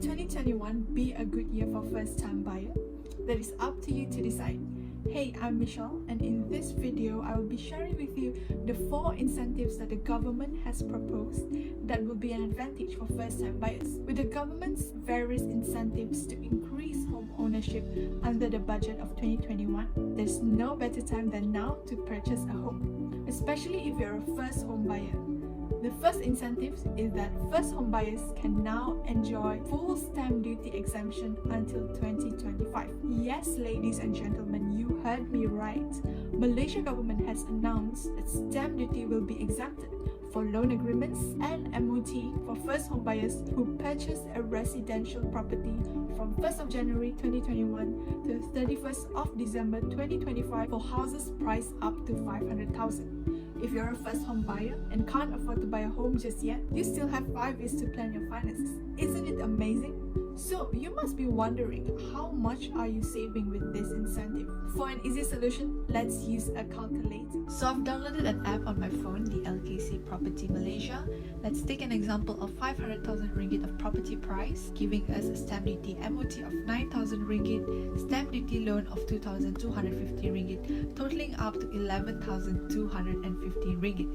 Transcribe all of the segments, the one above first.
2021 be a good year for first-time buyer? That is up to you to decide. Hey, I'm Michelle, and in this video, I will be sharing with you the 4 incentives that the government has proposed that will be an advantage for first-time buyers. With the government's various incentives to increase home ownership under the budget of 2021, there's no better time than now to purchase a home, especially if you're a first home buyer. The first incentive is that first home buyers can now enjoy full stamp duty exemption until 2025. Yes, ladies and gentlemen, you heard me right. Malaysia government has announced that stamp duty will be exempted for loan agreements and MOT for first home buyers who purchase a residential property from 1st of January 2021 to 31st of December 2025 for houses priced up to 500,000. If you're a first home buyer and can't afford to buy a home just yet, you still have 5 years to plan your finances. Isn't it amazing? So you must be wondering, how much are you saving with this incentive? For an easy solution, let's use a calculator. So I've downloaded an app on my phone, the LKC Property Malaysia. Let's take an example of 500,000 ringgit of property price, giving us a stamp duty MOT of 9,000 ringgit, stamp duty loan of 2,250 ringgit, totaling up to 11,250 ringgit.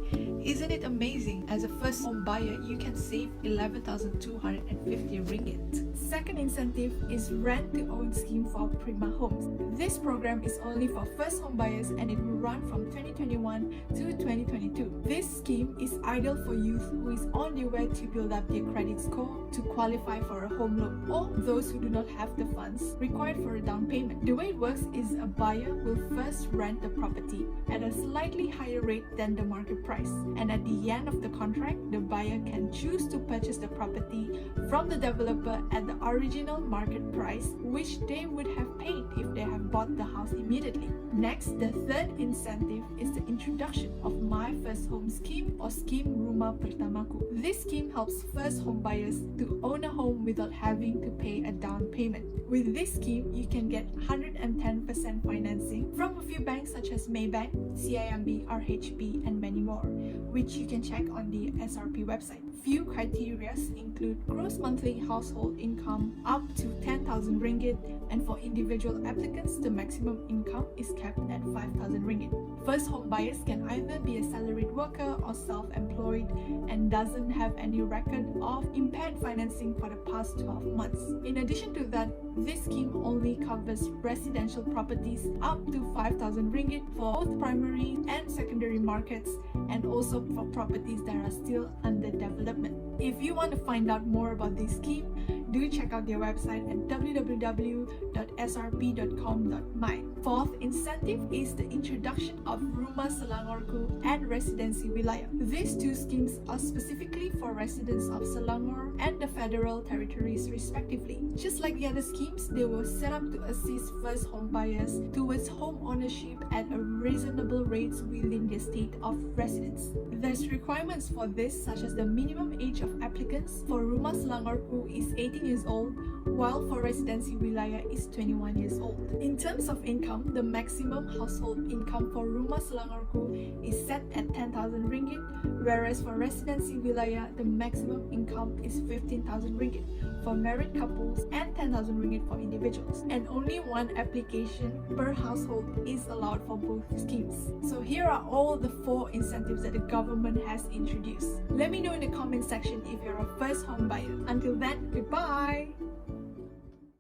Isn't it amazing? As a first home buyer, you can save 11,250 ringgit. Second incentive is Rent to Own scheme for Prima homes. This program is only for first home buyers and it will run from 2021 to 2022. This scheme is ideal for youth who is on their way to build up their credit score to qualify for a home loan, or those who do not have the funds required for a down payment. The way it works is a buyer will first rent the property at a slightly higher rate than the market price, and at the end of the contract, the buyer can choose to purchase the property from the developer at the original market price, which they would have paid if they have bought the house immediately. Next, the third incentive is the introduction of My First Home Scheme or Skim Rumah Pertamaku. This scheme helps first home buyers to own a home without having to pay a down payment. With this scheme, you can get 110% financing from a few banks such as Maybank, CIMB, RHB, and many more, which you can check on the SRP website. Few criteria include gross monthly household income up to 10,000 ringgit, and for individual applicants, the maximum income is capped at 5,000 ringgit. First home buyers can either be a salaried worker or self-employed and doesn't have any record of impaired financing for the past 12 months. In addition to that, this scheme only covers residential properties up to 5,000 ringgit for both primary and secondary markets, and also for properties that are still under development. If you want to find out more about this scheme, do check out their website at www.srp.com.my. Fourth incentive is the introduction of Rumah, Selangorku and Residensi Wilayah. These 2 schemes are specifically for residents of Selangor and the federal territories respectively. Just like the other schemes, they were set up to assist first home buyers towards home ownership at a reasonable rates within their state of residence. There's requirements for this, such as the minimum age of applicants for Rumah Selangorku is 18 years old, while for Residensi Wilayah is 21 years old. In terms of income, the maximum household income for Rumah Selangorku is set at 10,000 ringgit, whereas for Residensi Wilayah, the maximum income is 15,000 ringgit for married couples and 10,000 ringgit for individuals. And only 1 application per household is allowed for both schemes. So here are all the 4 incentives that the government has introduced. Let me know in the comment section if you're a first home buyer. Until then, goodbye!